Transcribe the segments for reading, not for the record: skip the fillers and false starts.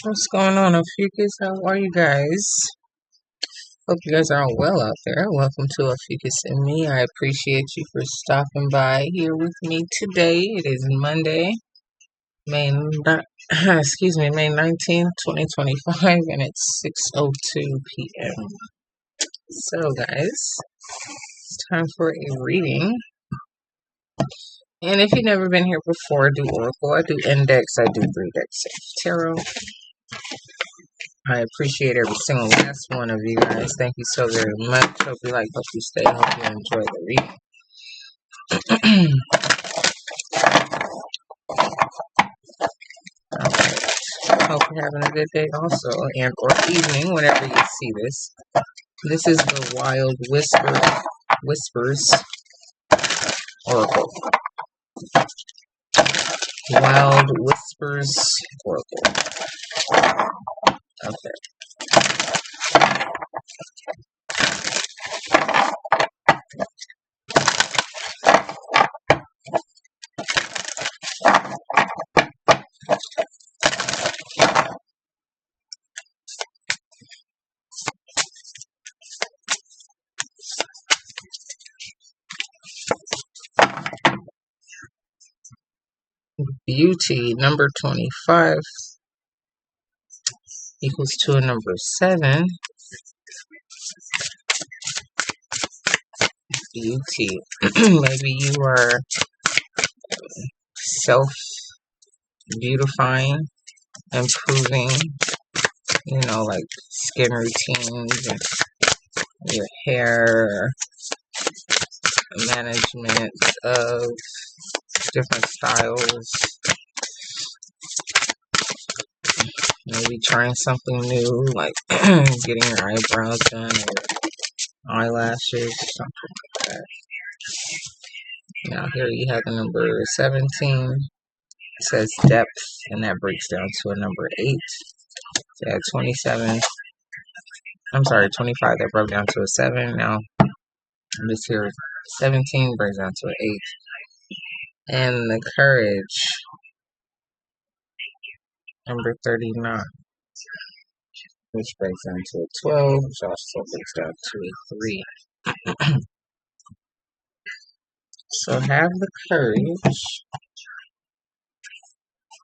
What's going on, Ophiuchus? How are you guys? Hope you guys are all well out there. Welcome to Ophiuchus and me. I appreciate you for stopping by here with me today. It is Monday, May May 19th, 2025, and it's 6:02 p.m. So, guys, it's time for a reading. And if you've never been here before, I do Oracle, I do Index, I do 3-deck Tarot. I appreciate every single last one of you guys. Thank you so very much. Hope you like, hope you stay, hope you enjoy the reading. Alright. Hope you're having a good day also, and or evening, whenever you see this. This is the Wild Whispers Oracle. Wild Whispers Oracle. Okay. Beauty, number 25, equals to a number 7. Beauty. Maybe you are self-beautifying, improving, like skin routines and your hair, management of different styles. Maybe trying something new, like getting your eyebrows done or eyelashes, something like that. Now here you have the number 17. It says depth, and that breaks down to a number 8. So you had 27. I'm sorry, 25, that broke down to a 7. Now this here 17 breaks down to an 8. And the courage, number 39, which breaks down to a 12, which also breaks down to a 3. So have the courage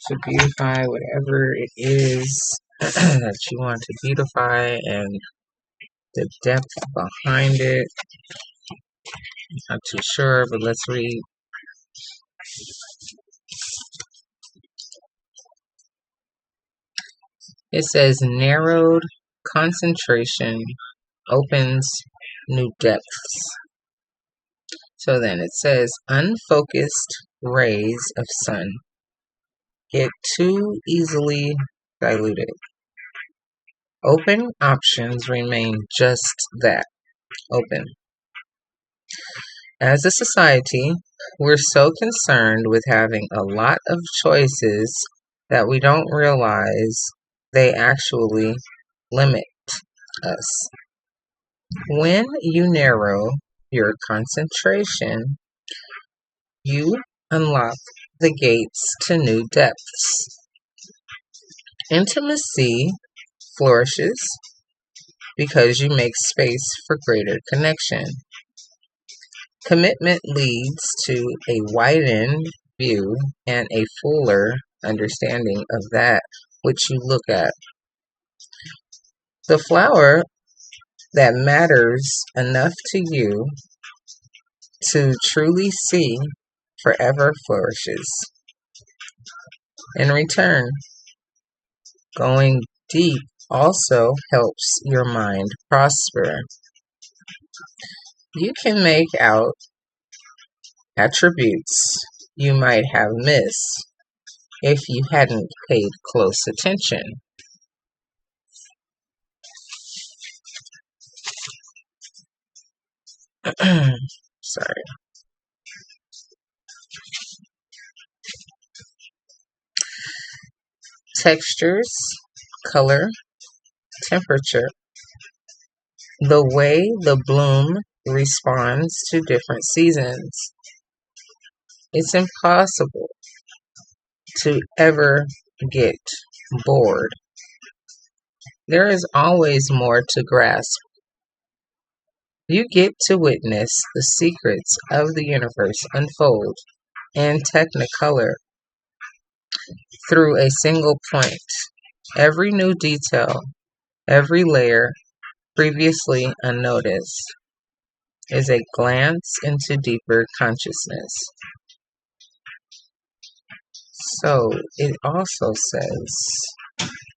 to beautify whatever it is that you want to beautify, and the depth behind it. Not too sure, but let's read. It says narrowed concentration opens new depths. So then it says unfocused rays of sun get too easily diluted. Open options remain just that, open. As a society, we're so concerned with having a lot of choices that we don't realize they actually limit us. When you narrow your concentration, you unlock the gates to new depths. Intimacy flourishes because you make space for greater connection. Commitment leads to a widened view and a fuller understanding of that which you look at. The flower that matters enough to you to truly see forever flourishes. In return, going deep also helps your mind prosper. You can make out attributes you might have missed if you hadn't paid close attention. Sorry. Textures, color, temperature, the way the bloom responds to different seasons. It's impossible to ever get bored There is always more to grasp. You get to witness the secrets of the universe unfold in technicolor through a single point. Every new detail, every layer previously unnoticed, is a glance into deeper consciousness. So it also says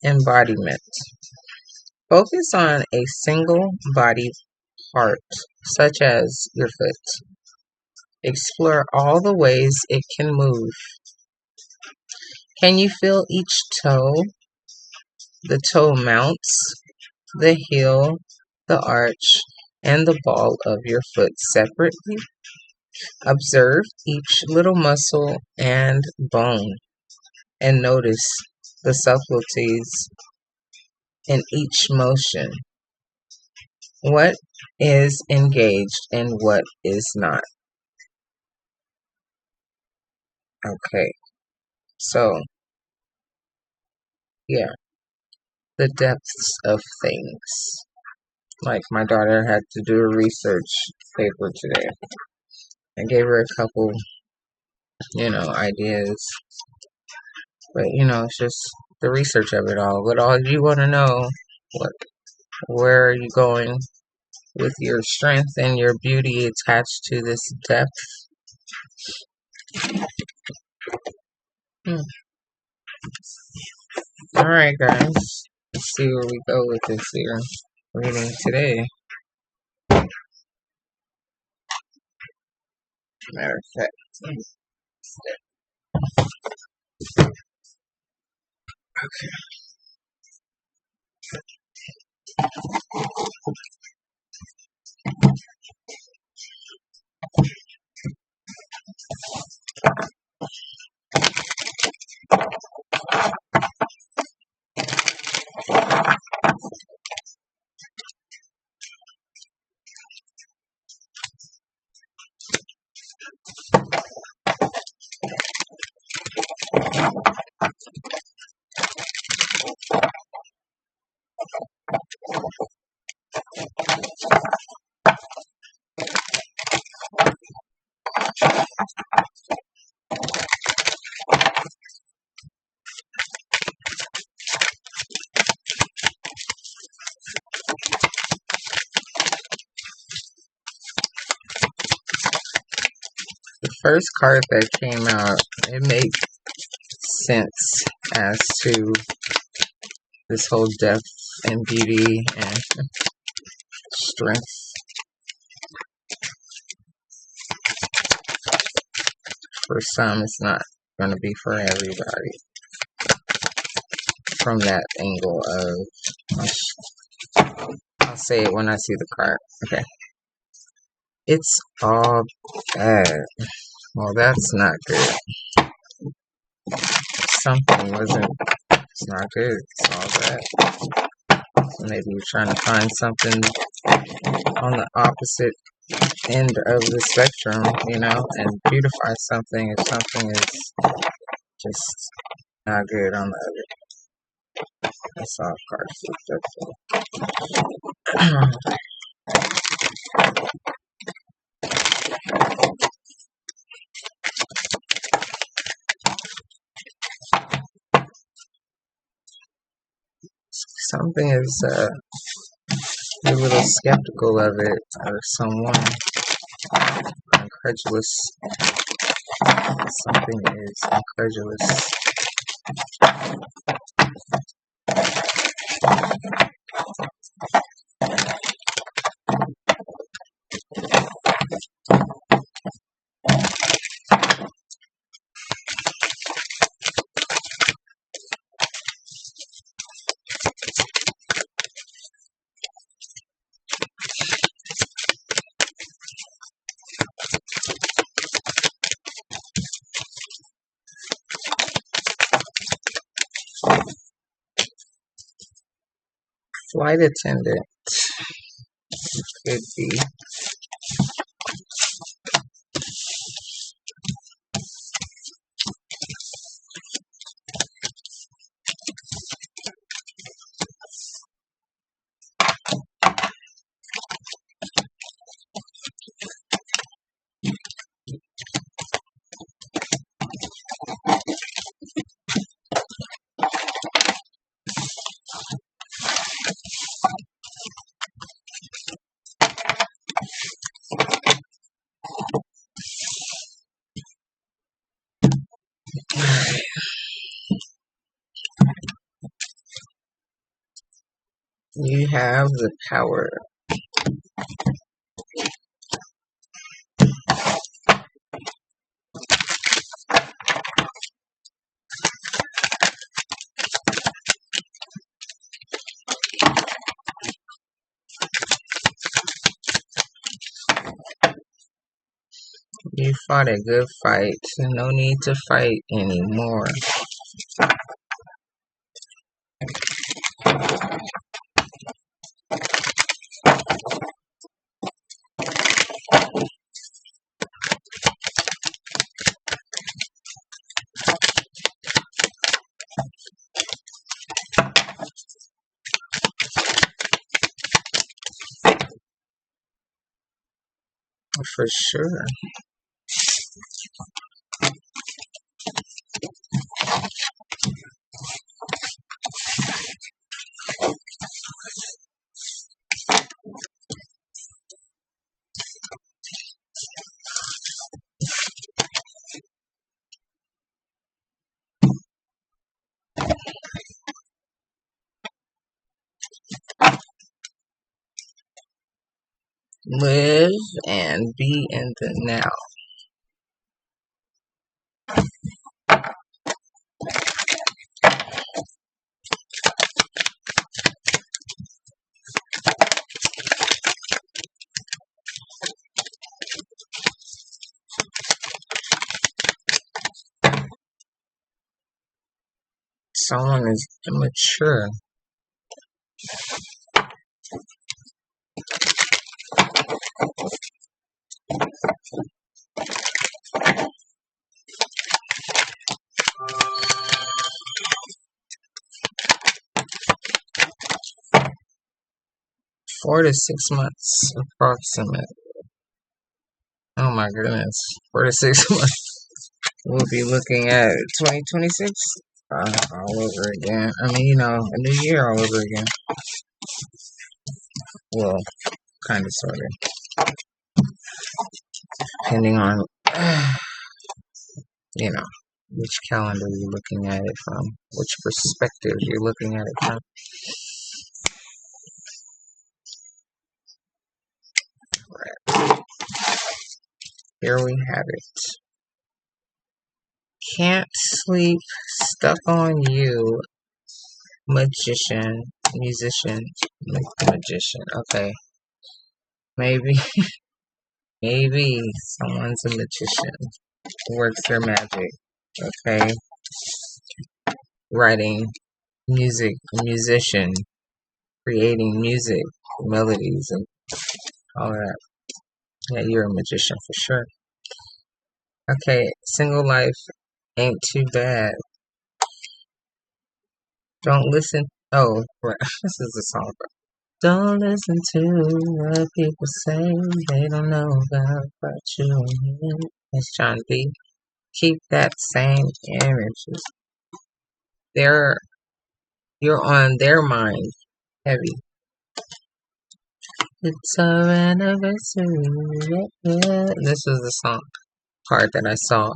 embodiment. Focus on a single body part, such as your foot. Explore all the ways it can move. Can you feel each toe? The toe mounts, the heel, the arch, and the ball of your foot separately. Observe each little muscle and bone and notice the subtleties in each motion. What is engaged and what is not. Okay, so yeah, the depths of things. Like my daughter had to do a research paper today. I gave her a couple, ideas. But it's just the research of it all. But all you want to know, what, where are you going with your strength and your beauty attached to this depth? Hmm. All right, guys. Let's see where we go with this here reading today. Matter of fact, okay. The first card that came out, it made sense as to this whole depth and beauty and strength. For some, it's not going to be for everybody. From that angle of, I'll say it when I see the card. Okay. It's all bad. Well, that's not good. Something wasn't, it's not good. It's all bad. So maybe you're trying to find something on the opposite end of the spectrum, and beautify something if something is just not good on the other. That's all cards. Something is a little skeptical of it, or someone incredulous. Something is incredulous. Flight attendant could be. You have the power. You fought a good fight. No need to fight anymore. For sure. Live and be in the now. Someone is immature. Four to 6 months, approximate. Oh my goodness. 4 to 6 months. We'll be looking at 2026 all over again. I mean, a new year all over again. Well, kind of, sort of. Depending on, which calendar you're looking at it from, which perspective you're looking at it from. Right. Here we have it. Can't sleep, stuck on you, musician. Okay. Maybe someone's a magician. Works their magic. Okay. Writing music, musician, creating music, melodies, and all that. Yeah, you're a magician for sure. Okay, single life ain't too bad. Don't listen. Oh, right. This is a song. Don't listen to what people say. They don't know about what you mean. It's John B. Keep that same image. You're on their mind. Heavy. It's our anniversary. Yeah. This was the song card that I saw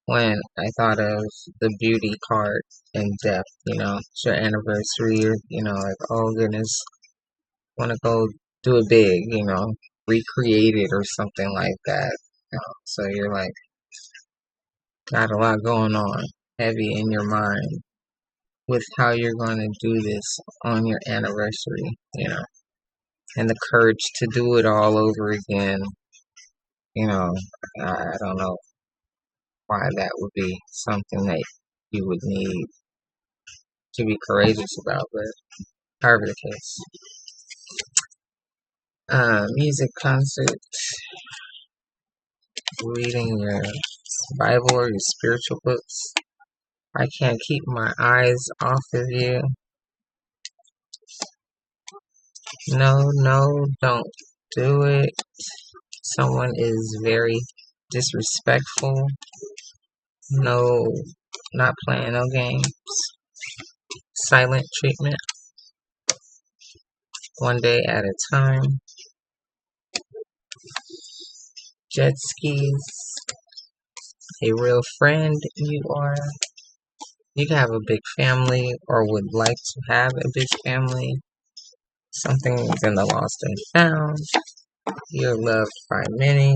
when I thought of the beauty card in depth. It's your anniversary. Like, oh goodness, want to go do it big. Recreate it or something like that. So you're like, got a lot going on, heavy in your mind with how you're going to do this on your anniversary. And the courage to do it all over again. I don't know why that would be something that you would need to be courageous about, but however the case. Music concert, reading your Bible or your spiritual books. I can't keep my eyes off of you. No, don't do it. Someone is very disrespectful. No, not playing no games. Silent treatment. One day at a time. Jet skis. A real friend you are. You can have a big family or would like to have a big family. Something's in the lost and found. You're loved by many.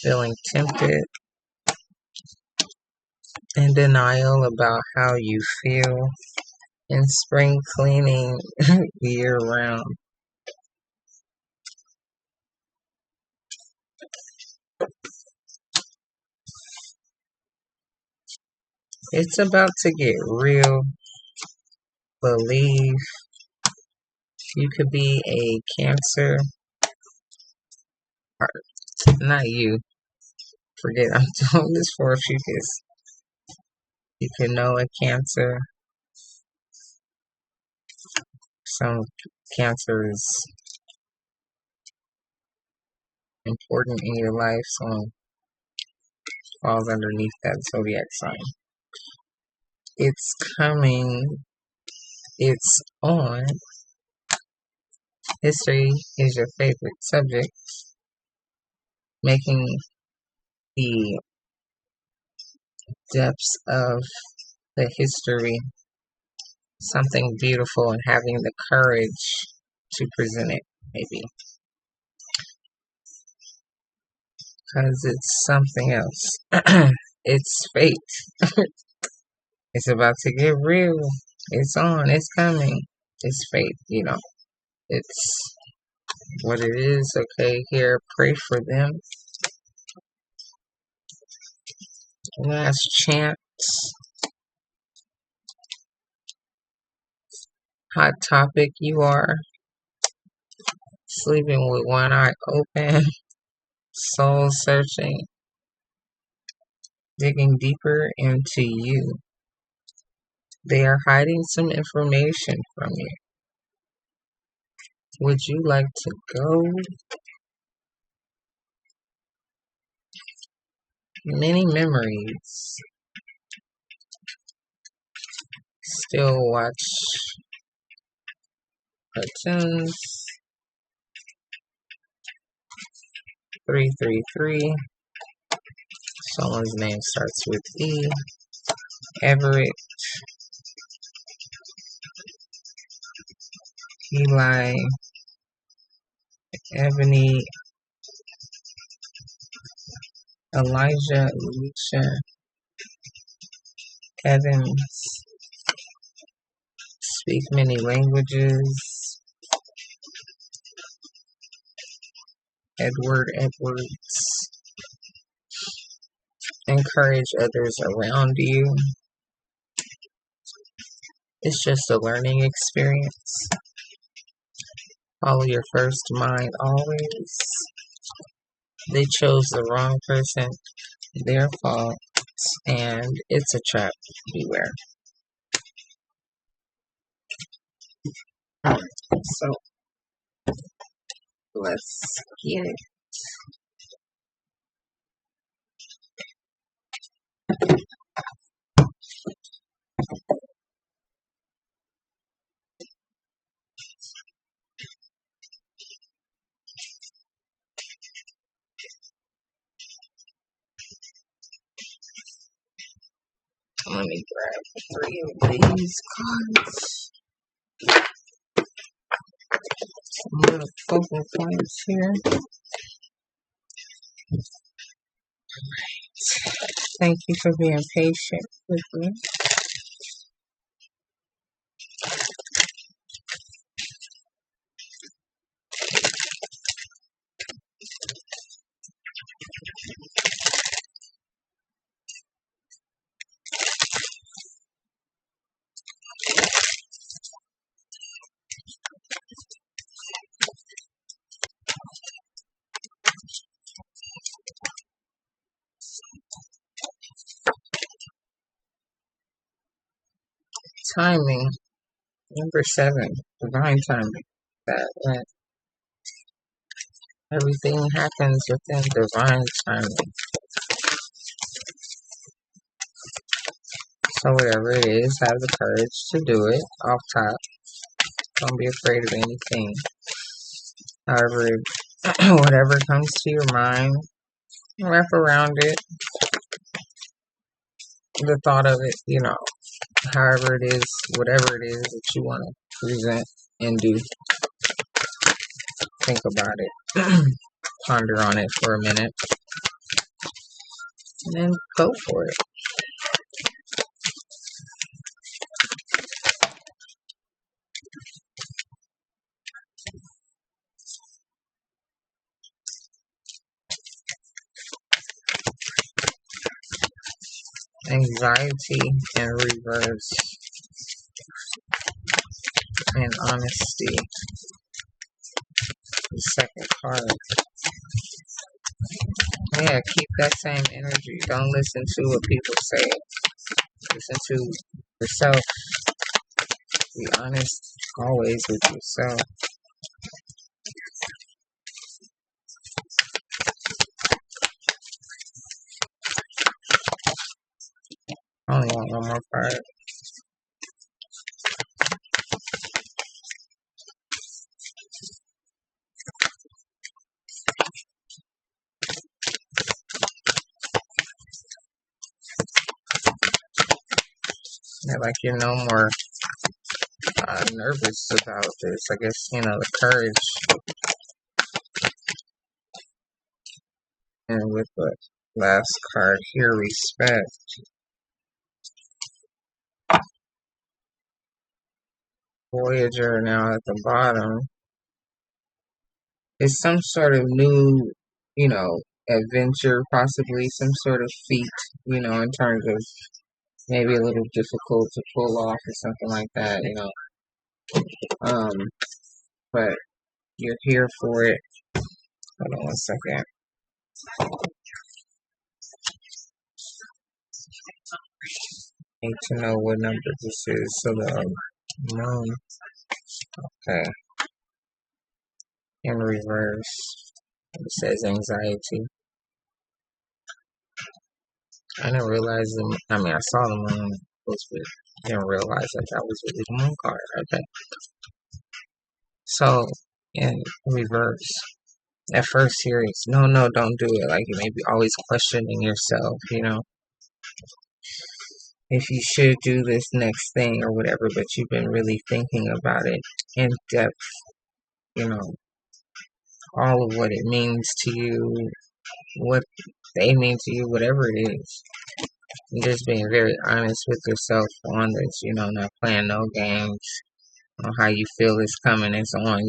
Feeling tempted. In denial about how you feel. In spring cleaning year round. It's about to get real. Believe. You could be a Cancer. Or, not you. Forget I'm doing this for Ophiuchus. You could know a Cancer. Some Cancer is important in your life, so falls underneath that zodiac sign. It's coming. It's on. History is your favorite subject. Making the depths of the history something beautiful and having the courage to present it, maybe. Because it's something else. It's fate. It's about to get real. It's on. It's coming. It's fate, It's what it is. Okay, here, pray for them. Last chance. Hot topic, you are sleeping with one eye open, soul searching, digging deeper into you. They are hiding some information from you. Would you like to go? Many memories. Still watch cartoons. 333. Someone's name starts with E. Everett. Eli. Ebony. Elijah. Alicia. Evans. Speak many languages. Edwards. Encourage others around you. It's just a learning experience. Follow your first mind always. They chose the wrong person. Their fault. And it's a trap. Beware. So, let's get it. Let me grab 3 of these cards. Some little focal points here. Thank you for being patient with me. Timing. Number 7. Divine timing. That when everything happens within divine timing. So whatever it is, have the courage to do it off top. Don't be afraid of anything. However, whatever comes to your mind, wrap around it. The thought of it, however it is, whatever it is that you want to present and do. Think about it. Ponder on it for a minute. And then go for it. Anxiety in reverse. And honesty. The second card. Yeah, keep that same energy. Don't listen to what people say. Listen to yourself. Be honest always with yourself. I only want one more card. Yeah, like you're no more nervous about this. I guess, the courage. And with the last card here, respect. Voyager now at the bottom. It's some sort of new, adventure, possibly some sort of feat, in terms of maybe a little difficult to pull off or something like that, but you're here for it. Hold on one second. Need to know what number this is. So the moon. Okay. In reverse. It says anxiety. I didn't realize I saw the moon, but didn't realize that was really the moon card. Okay. So, in reverse. At first here it's no, don't do it. Like you may be always questioning yourself, if you should do this next thing or whatever, but you've been really thinking about it in depth, all of what it means to you, what they mean to you, whatever it is. And just being very honest with yourself on this, not playing no games on how you feel is coming and so on,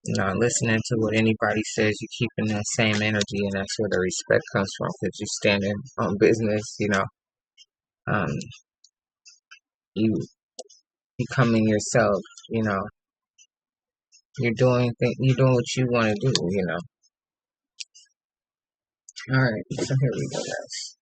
not listening to what anybody says. You're keeping that same energy, and that's where the respect comes from, because you're standing on business, you becoming yourself, you're doing what you want to do, Alright, so here we go, guys.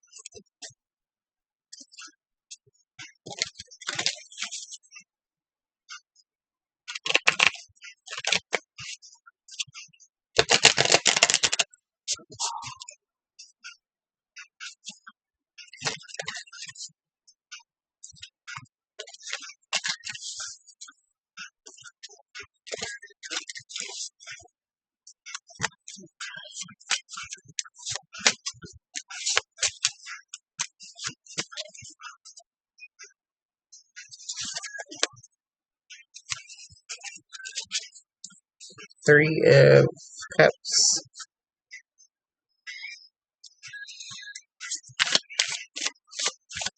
Three of Cups.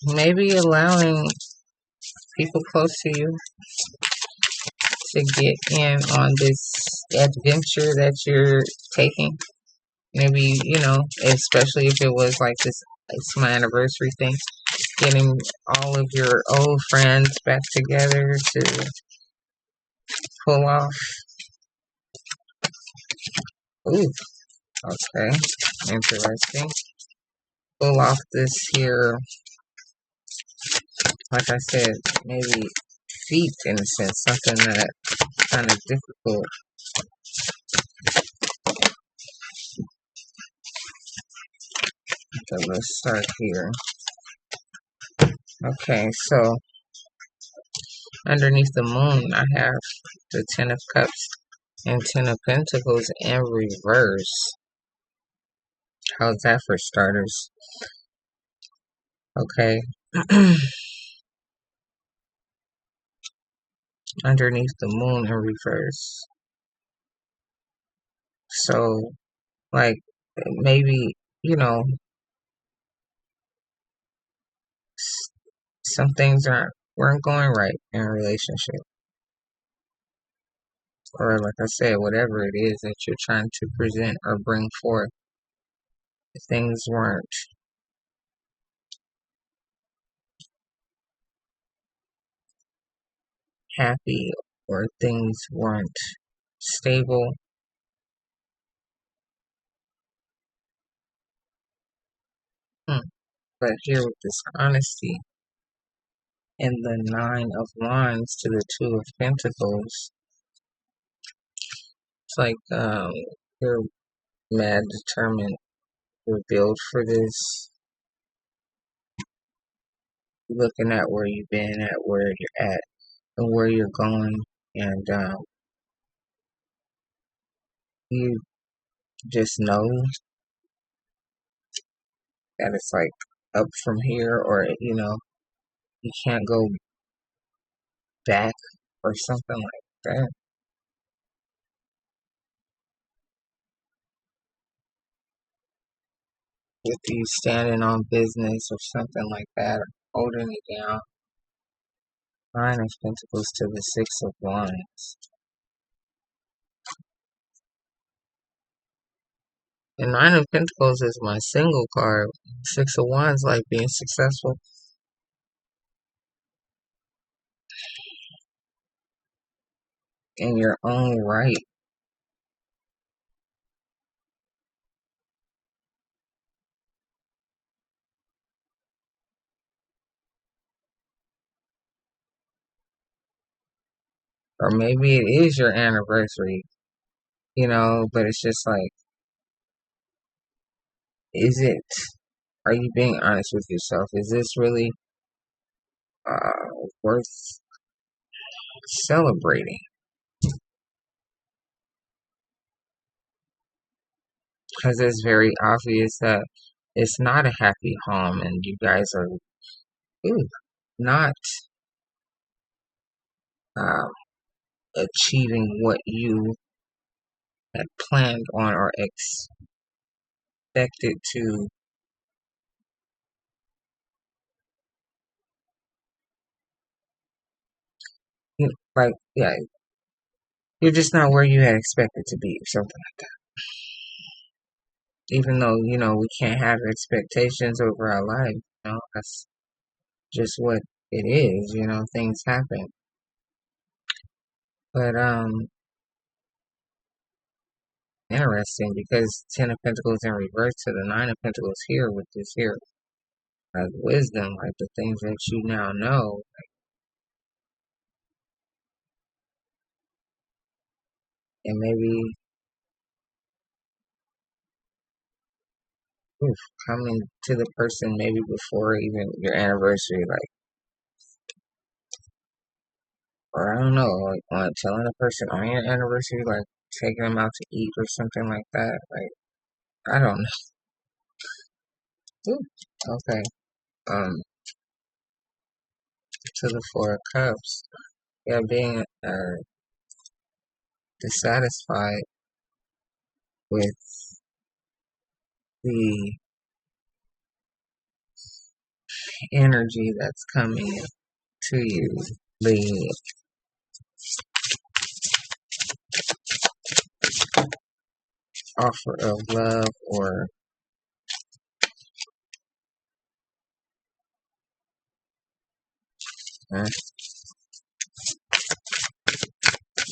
Maybe allowing people close to you to get in on this adventure that you're taking. Maybe, especially if it was like this, it's my anniversary thing, getting all of your old friends back together to pull off. Ooh, okay, interesting. Pull off this here, like I said, maybe feat in a sense, something that kind of difficult. So let's start here. Okay, so underneath the moon, I have the Ten of Cups and Ten of Pentacles in reverse. How's that for starters? Okay. underneath the moon in reverse. So, like, maybe, you know, some things weren't going right in a relationship. Or, like I said, whatever it is that you're trying to present or bring forth, things weren't happy or things weren't stable. But here with this honesty and the Nine of Wands to the Two of Pentacles, it's like you're mad determined to build for this, looking at where you've been, at where you're at, and where you're going, and you just know that it's like up from here, or you can't go back or something like that. With you standing on business or something like that, or holding it down. Nine of Pentacles to the Six of Wands. And Nine of Pentacles is my single card. Six of Wands, like being successful in your own right. Or maybe it is your anniversary, but it's just like, are you being honest with yourself? Is this really worth celebrating? Because it's very obvious that it's not a happy home and you guys are not um, achieving what you had planned on or expected to. Like, yeah, you're just not where you had expected to be or something like that. Even though, we can't have expectations over our life, that's just what it is, things happen. But, interesting because Ten of Pentacles in reverse to the Nine of Pentacles here with this here, like wisdom, like the things that you now know. And maybe, coming to the person maybe before even your anniversary, like, or I don't know, like telling a person on your anniversary, like taking them out to eat or something like that. Like, I don't know. Ooh, okay. To the Four of Cups. Yeah, being dissatisfied with the energy that's coming to you. The offer of love or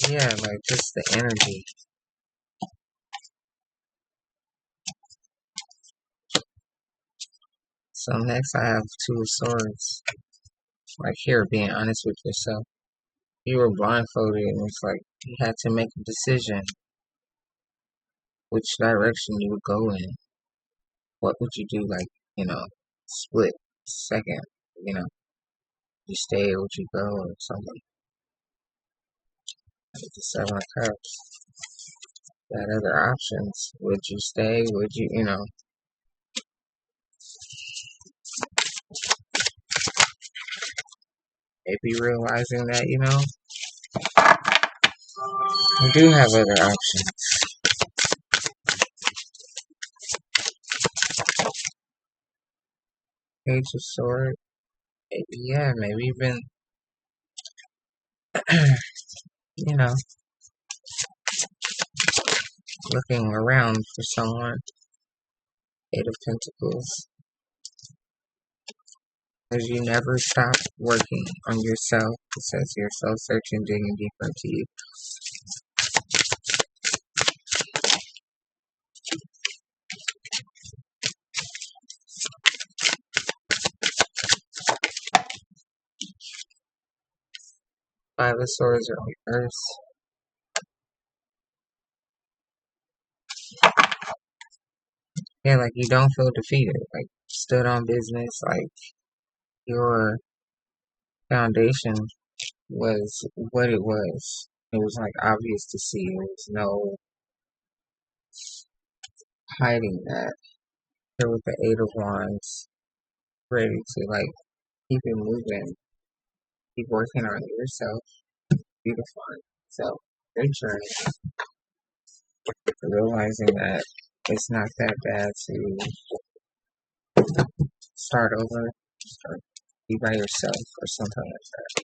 yeah, like just the energy. So next I have Two of Swords. Like here, being honest with yourself. You were blindfolded and it's like you had to make a decision which direction you would go in. What would you do? Like, split second, you stay or would you go or something. Like the Seven of Cups. Got other options. Would you stay? Would you, maybe realizing that, We do have other options. Page of Swords. Yeah, maybe you've been, you know, looking around for someone. Eight of Pentacles. Because you never stop working on yourself. It says you're soul-searching, digging deeper into you. Five of Swords are reversed. Yeah, like you don't feel defeated. Like, stood on business. Like, your foundation was what it was. It was like obvious to see. There was no hiding that. Here with the Eight of Wands, ready to like keep it moving, keep working on yourself, beautifying yourself, your journey, realizing that it's not that bad to start over, or be by yourself, or something like that.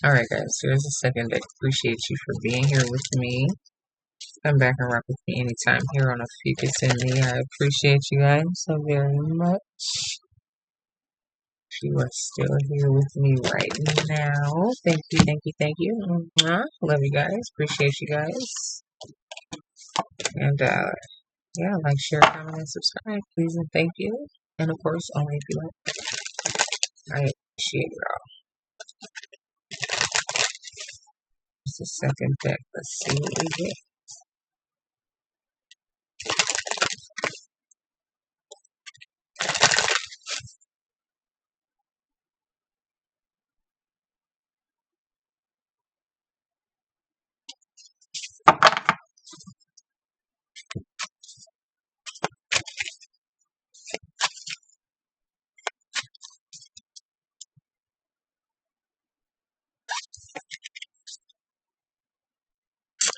Alright guys, so here's the second deck. Appreciate you for being here with me. Come back and rock with me anytime here on Ophiuchus and Me. I appreciate you guys so very much. You are still here with me right now. Thank you, thank you, thank you. Love you guys. Appreciate you guys. And yeah, like, share, comment, and subscribe, please, and thank you. And of course, only if you like. I appreciate y'all. It's the second deck. Let's see what we get.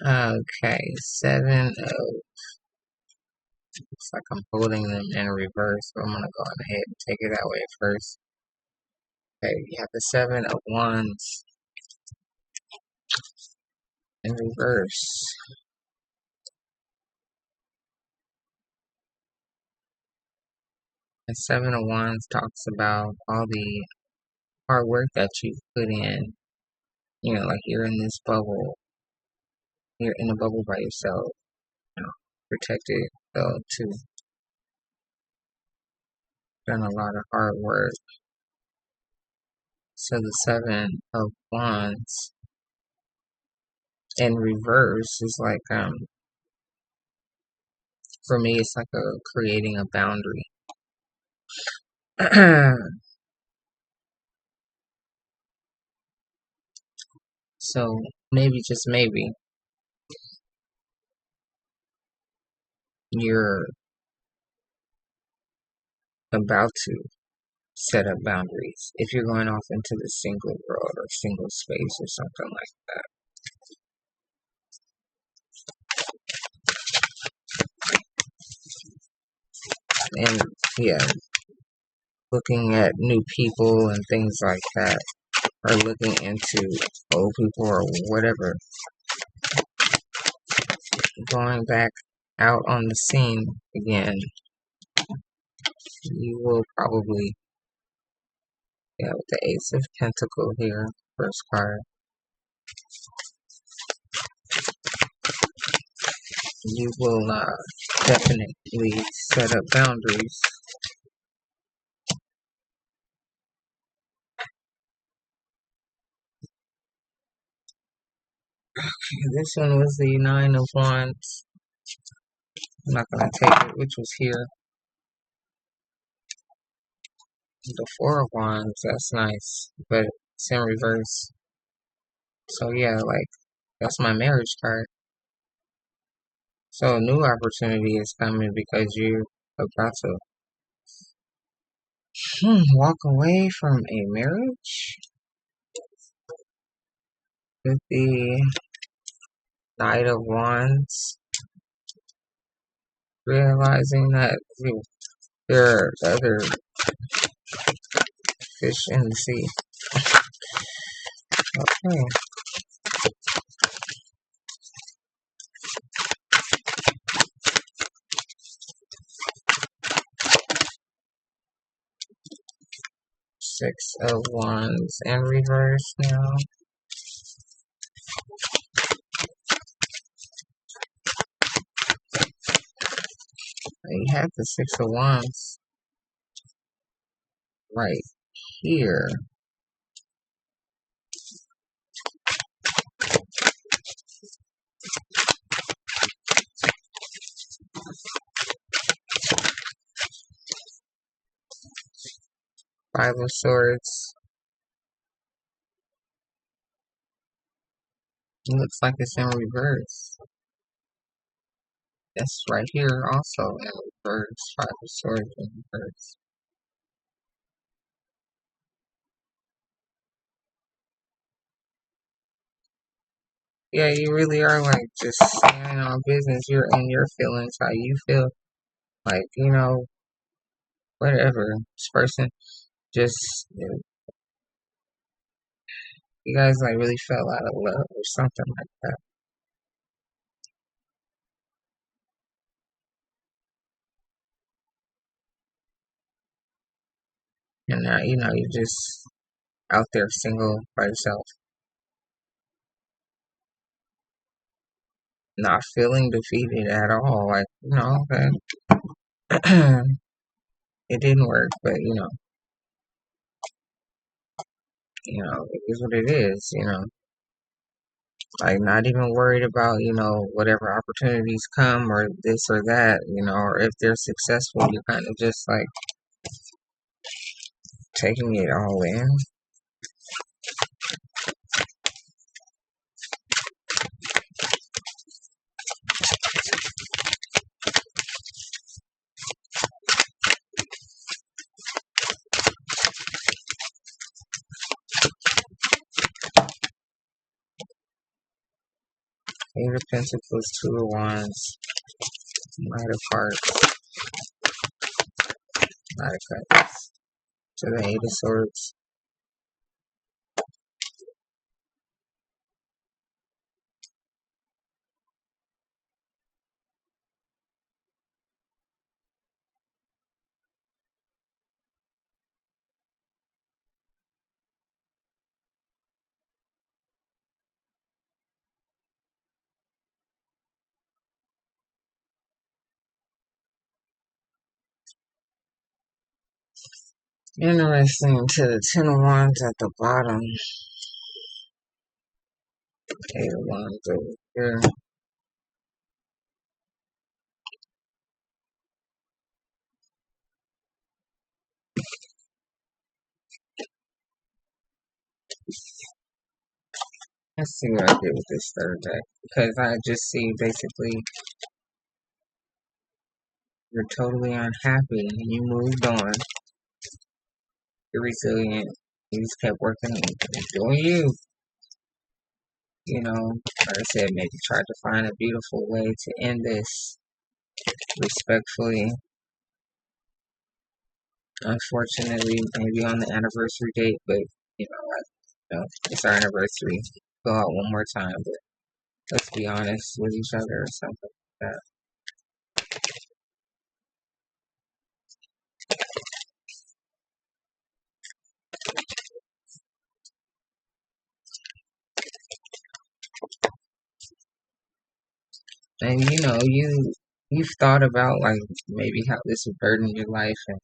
Okay, 7 of, looks like I'm holding them in reverse, so I'm gonna go ahead and take it that way first. Okay, you have the 7 of Wands in reverse. The 7 of Wands talks about all the hard work that you've put in. You know, like you're in this bubble. You're in a bubble by yourself. You know, protected, though, too. Done a lot of hard work. So the 7 of Wands in reverse is like, for me, it's like creating a boundary. So maybe, just maybe, you're about to set up boundaries if you're going off into the single world or single space or something like that. And yeah, looking at new people and things like that, or looking into old people or whatever, going back out on the scene again, you will probably, yeah, with the Ace of Pentacles here, first card, you will definitely set up boundaries. This one was the 9 of Wands. I'm not going to take it, which was here. The 4 of Wands, that's nice, but it's in reverse. So yeah, like, that's my marriage card. So a new opportunity is coming because you're about to walk away from a marriage with the Knight of Wands, realizing that there are other fish in the sea. Okay. Six of Wands in reverse now. You have the Six of Wands right here. Five of Swords. It looks like it's in reverse. That's right here also in reverse. Five of Swords in reverse. Yeah, you really are like just standing on business. You're in your feelings, how you feel. Like, whatever. This person just, you guys like really fell out of love or something like that. And now, you're just out there single by yourself. Not feeling defeated at all. Like, okay. It didn't work, but it is what it is. Like not even worried about, whatever opportunities come or this or that, or if they're successful, you're kind of just like taking it all in. Eight of Pentacles, Two of Wands, Knight of Hearts, Knight of Cups, to the Eight of Swords. Interesting, to the Ten of Wands at the bottom. Eight of Wands over here. Let's see what I did with this third deck. Because I just see basically you're totally unhappy. You moved on. You're resilient. You just kept working and doing you. Like I said, maybe try to find a beautiful way to end this respectfully. Unfortunately, maybe on the anniversary date, but it's our anniversary. Go out one more time, but let's be honest with each other or something like that. And you've thought about like maybe how this would burden your life, and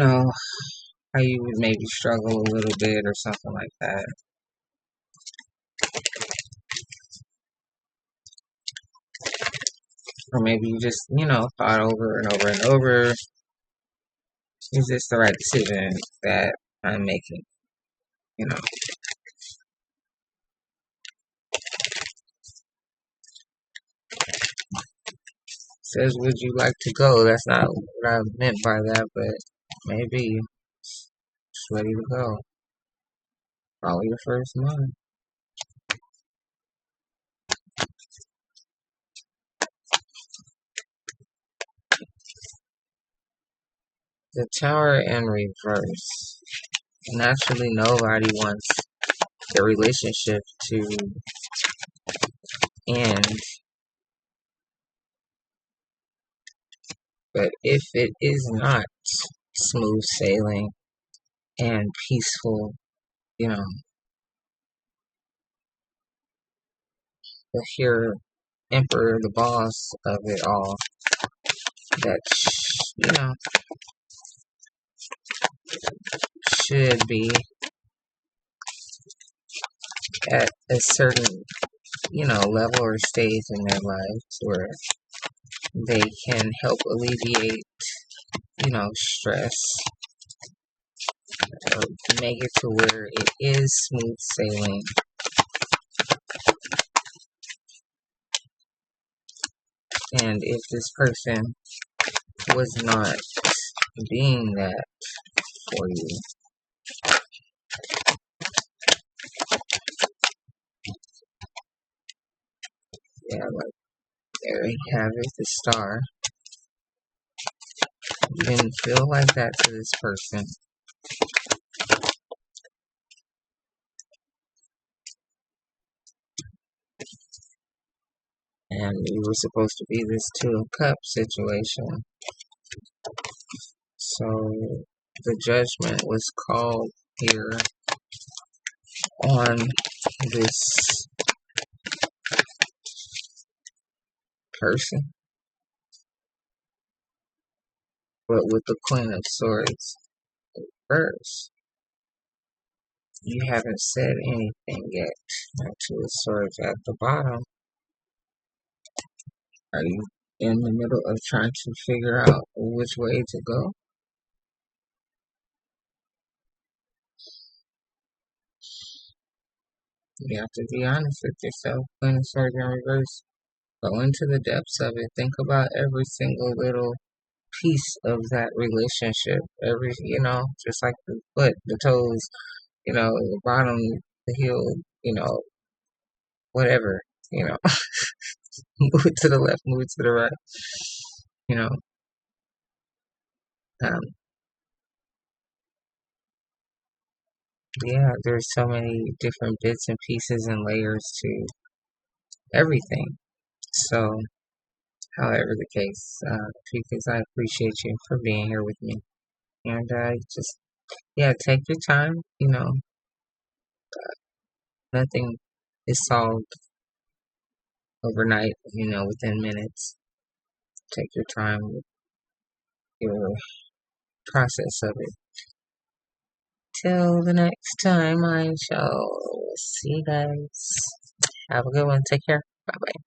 how you would maybe struggle a little bit or something like that. Or maybe you just, thought over and over and over, is this the right decision that I'm making? Says, would you like to go? That's not what I meant by that, but maybe it's ready to go. Follow your first mind. The Tower in reverse. Naturally, nobody wants the relationship to end. But if it is not smooth sailing and peaceful, you know, the here emperor, the boss of it all, that, you know, should be at a certain, you know, level or stage in their lives where they can help alleviate, you know, stress, or make it to where it is smooth sailing. And if this person was not being that for you, yeah, like there you have it, the star. You didn't feel like that to this person. And you were supposed to be this Two of Cups situation. So the judgment was called here on this person. But with the Queen of Swords first, you haven't said anything yet. Two of Swords at the bottom. Are you in the middle of trying to figure out which way to go? You have to be honest with yourself. Queen of Swords in reverse. Go into the depths of it. Think about every single little piece of that relationship. Every, you know, just like the foot, the toes, you know, the bottom, the heel, you know, whatever, you know. Move it to the left, move it to the right. You know, um, yeah, there's so many different bits and pieces and layers to everything. So, however the case, because I appreciate you for being here with me. And just, yeah, take your time. You know, nothing is solved overnight, you know, within minutes. Take your time with your process of it. Till the next time, I shall see you guys. Have a good one. Take care. Bye bye.